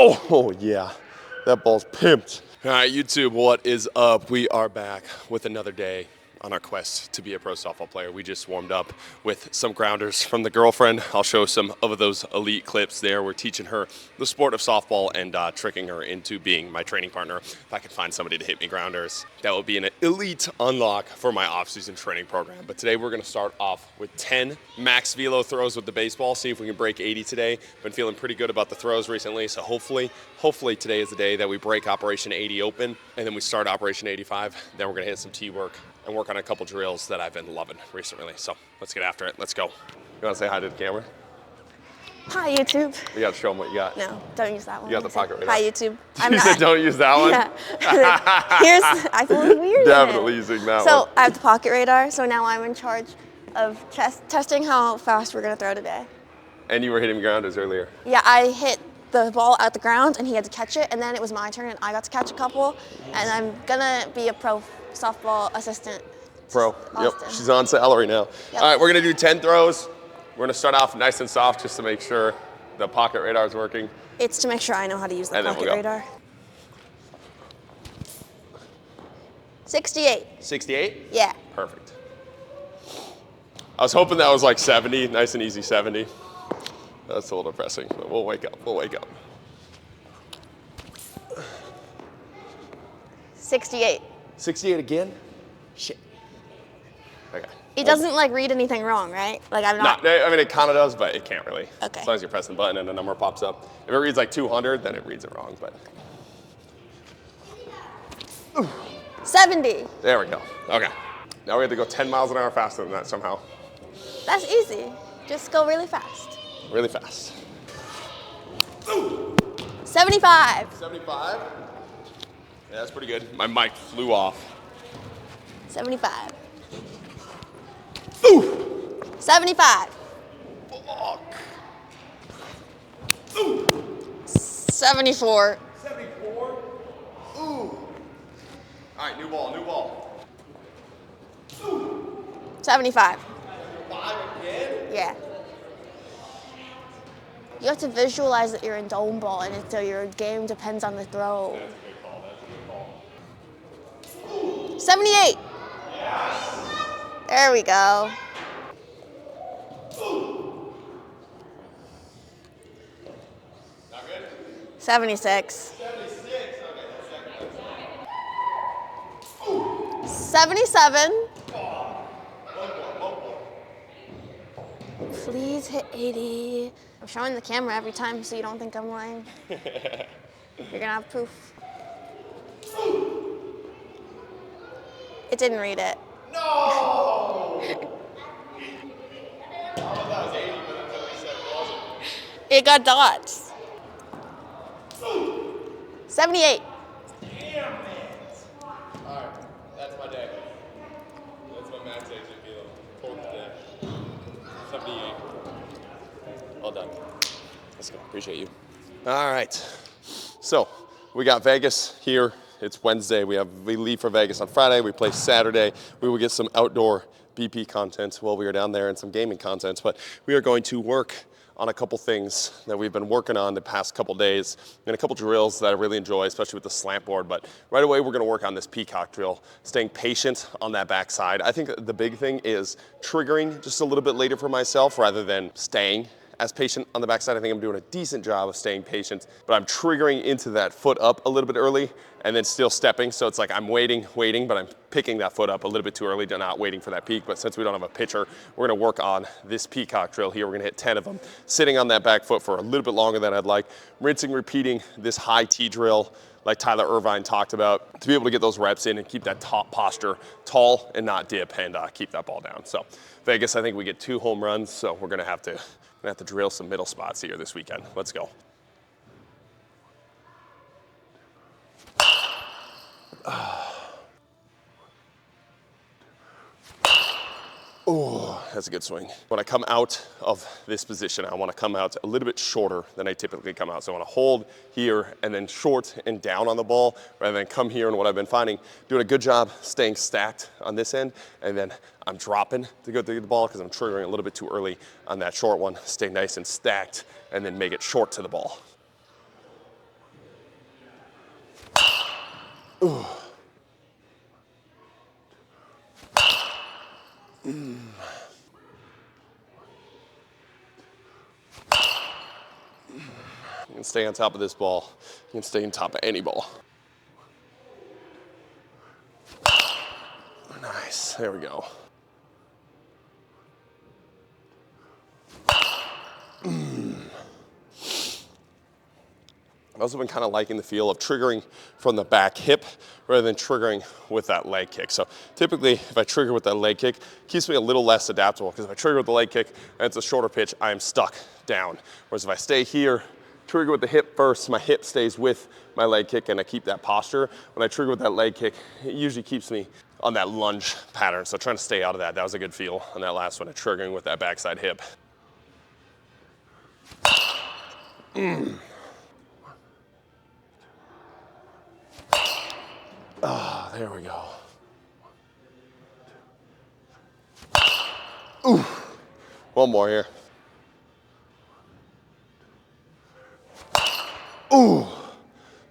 Oh yeah, that ball's pimped. All right, YouTube, what is up? We are back with another day on our quest to be a pro softball player. We just warmed up with some grounders from the girlfriend. I'll show some of those elite clips there. We're teaching her the sport of softball and tricking her into being my training partner. If I can find somebody to hit me grounders, that will be an elite unlock for my off-season training program. But today we're gonna start off with 10 max-velo throws with the baseball, see if we can break 80 today. Been feeling pretty good about the throws recently, so hopefully today is the day that we break Operation 80 open, and then we start Operation 85. Then we're gonna hit some tee work and work on a couple drills that I've been loving recently. So let's get after it. Let's go. You want to say hi to the camera? Hi, YouTube. You got to show them what you got. No, don't use that one. You got the pocket right Hi, now. YouTube. You said don't use that one? Yeah. I feel weird. Definitely using that one. So I have the pocket radar, so now I'm in charge of testing how fast we're going to throw today. And you were hitting grounders earlier. Yeah, I hit the ball at the ground, and he had to catch it, and then it was my turn, and I got to catch a couple, and I'm going to be a pro softball assistant. Pro. Yep. She's on salary now. Yep. All right, we're going to do 10 throws. We're going to start off nice and soft just to make sure the pocket radar is working. It's to make sure I know how to use the pocket radar. 68. 68? Yeah. Perfect. I was hoping that was like 70, nice and easy 70. That's a little depressing, but we'll wake up. We'll wake up. 68. 68 again? Shit. Okay. It doesn't like read anything wrong, right? Like I'm not. No, I mean it kind of does, but it can't really. Okay. As long as you're pressing the button and a number pops up. If it reads like 200, then it reads it wrong, but. 70. There we go. Okay. Now we have to go 10 miles an hour faster than that somehow. That's easy. Just go really fast. Really fast. 75. 75? Yeah, that's pretty good. My mic flew off. 75. Ooh. 75. Fuck. 74. 74? Ooh. All right, new ball, new ball. Ooh. 75. 5 again? Yeah. You have to visualize that you're in dome ball, and so your game depends on the throw. That's a good call. That's a good call. 78. Yes. There we go. Not good? 76. 76. Okay, that's 77. one more. Please hit 80. I'm showing the camera every time so you don't think I'm lying. You're gonna have proof. It didn't read it. No! I thought that was 80, but then 77 wasn't. It got dots. 78. Damn it! Alright, that's my day. That's my max exit velo for today. 78. All done. Let's go. Appreciate you. All right. So we got Vegas here. It's Wednesday. We leave for Vegas on Friday. We play Saturday. We will get some outdoor BP content while we are down there and some gaming content. But we are going to work on a couple things that we've been working on the past couple days and a couple drills that I really enjoy, especially with the slant board. But right away, we're gonna work on this Peacock drill, staying patient on that backside. I think the big thing is triggering just a little bit later for myself rather than staying as patient on the backside. I think I'm doing a decent job of staying patient, but I'm triggering into that foot up a little bit early and then still stepping. So it's like I'm waiting, but I'm picking that foot up a little bit too early, not waiting for that peak. But since we don't have a pitcher, we're gonna work on this Peacock drill here. We're gonna hit 10 of them, sitting on that back foot for a little bit longer than I'd like, rinsing, repeating this high T drill like Tyler Irvine talked about, to be able to get those reps in and keep that top posture tall and not dip and keep that ball down. So Vegas, I think we get 2 home runs, so we're gonna have to drill some middle spots here this weekend. Let's go. Oh, that's a good swing. When I come out of this position, I want to come out a little bit shorter than I typically come out. So I want to hold here and then short and down on the ball rather than come here. And what I've been finding, doing a good job staying stacked on this end, and then I'm dropping to go through the ball because I'm triggering a little bit too early on that short one. Stay nice and stacked and then make it short to the ball. Ooh. You can stay on top of this ball. You can stay on top of any ball. Nice, there we go. I've also been kind of liking the feel of triggering from the back hip rather than triggering with that leg kick. So typically, if I trigger with that leg kick, it keeps me a little less adaptable, because if I trigger with the leg kick and it's a shorter pitch, I am stuck down. Whereas if I stay here, trigger with the hip first, my hip stays with my leg kick and I keep that posture. When I trigger with that leg kick, it usually keeps me on that lunge pattern. So trying to stay out of that. That was a good feel on that last one, of triggering with that backside hip. Ah, there we go. Ooh. One more here. Ooh.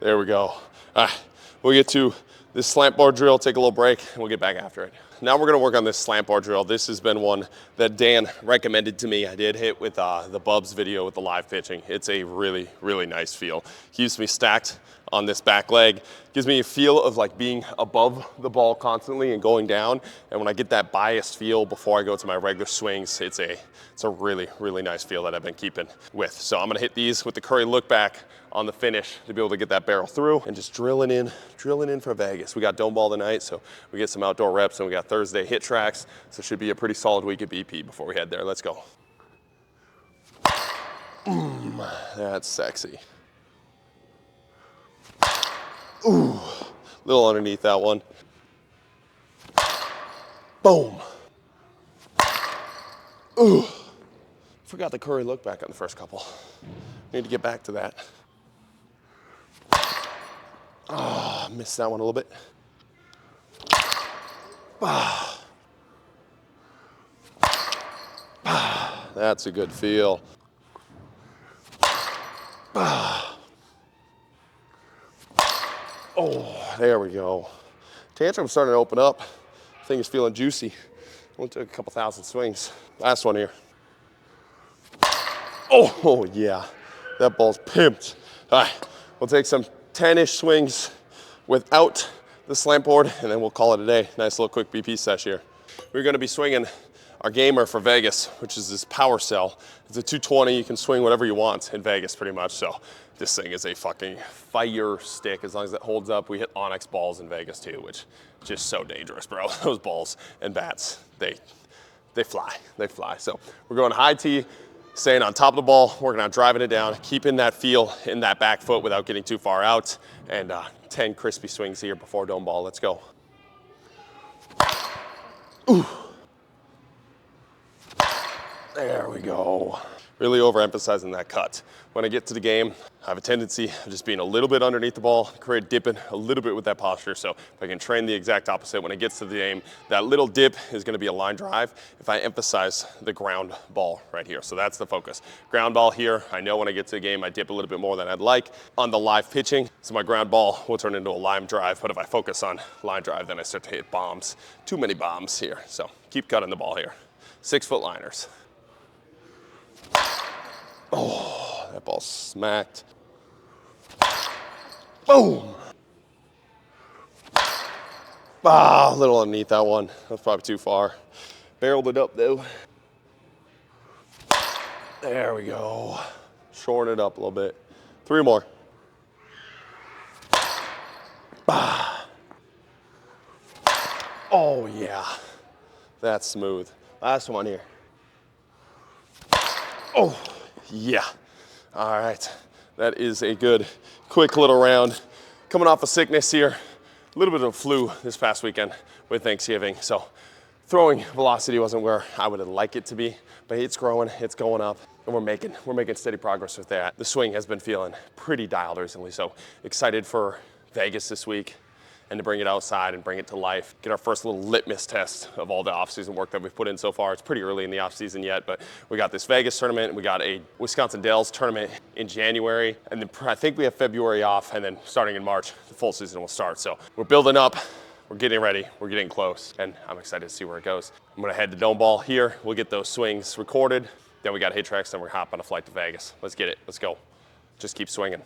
There we go. All right, we'll get to this slant bar drill, take a little break, and we'll get back after it. Now we're gonna work on this slant bar drill. This has been one that Dan recommended to me. I did hit with the Bubs video with the live pitching. It's a really, really nice feel. Keeps me stacked on this back leg. Gives me a feel of like being above the ball constantly and going down. And when I get that biased feel before I go to my regular swings, it's a really, really nice feel that I've been keeping with. So I'm gonna hit these with the Curry look back on the finish to be able to get that barrel through, and just drilling in for Vegas. We got dome ball tonight, so we get some outdoor reps, and we got Thursday HitTrax, so it should be a pretty solid week at BP before we head there. Let's go. That's sexy. Ooh, little underneath that one. Boom. Ooh. Forgot the Curry look back on the first couple. Need to get back to that. Ah, missed that one a little bit. Ah. Ah, that's a good feel. Ah. Oh, there we go. Tantrum's starting to open up. Thing is feeling juicy. Only took a couple thousand swings. Last one here. Oh, yeah. That ball's pimped. All right, we'll take some 10-ish swings without the slant board, and then we'll call it a day. Nice little quick BP sesh here. We're gonna be swinging our gamer for Vegas, which is this Powercell. It's a 220, you can swing whatever you want in Vegas pretty much, so this thing is a fucking fire stick. As long as it holds up, we hit Onyx balls in Vegas too, which is just so dangerous, bro. Those balls and bats, they fly. So we're going high tee, staying on top of the ball, working on driving it down, keeping that feel in that back foot without getting too far out, and 10 crispy swings here before dome ball. Let's go. Ooh. There we go. Really overemphasizing that cut. When I get to the game, I have a tendency of just being a little bit underneath the ball, create dipping a little bit with that posture. So if I can train the exact opposite when it gets to the game, that little dip is gonna be a line drive if I emphasize the ground ball right here. So that's the focus. Ground ball here, I know when I get to the game, I dip a little bit more than I'd like on the live pitching. So my ground ball will turn into a line drive, but if I focus on line drive, then I start to hit bombs. Too many bombs here. So keep cutting the ball here. 6-foot liners. Oh, that ball smacked. Boom. Ah, a little underneath that one. That's probably too far. Barreled it up though. There we go. Shorten it up a little bit. 3 more. Ah. Oh yeah, that's smooth. Last one here. Oh. Yeah, all right. That is a good, quick little round. Coming off of sickness here, a little bit of flu this past weekend with Thanksgiving. So throwing velocity wasn't where I would like it to be, but it's growing, it's going up, and we're making steady progress with that. The swing has been feeling pretty dialed recently, so excited for Vegas this week. and to bring it outside and bring it to life. Get our first little litmus test of all the off-season work that we've put in so far. It's pretty early in the off-season yet, but we got this Vegas tournament, we got a Wisconsin Dells tournament in January, and then I think we have February off, and then starting in March, the full season will start. So we're building up, we're getting ready, we're getting close, and I'm excited to see where it goes. I'm gonna head to Dome Ball here, we'll get those swings recorded, then we got hittrax, then we're hop on a flight to Vegas. Let's get it, let's go. Just keep swinging.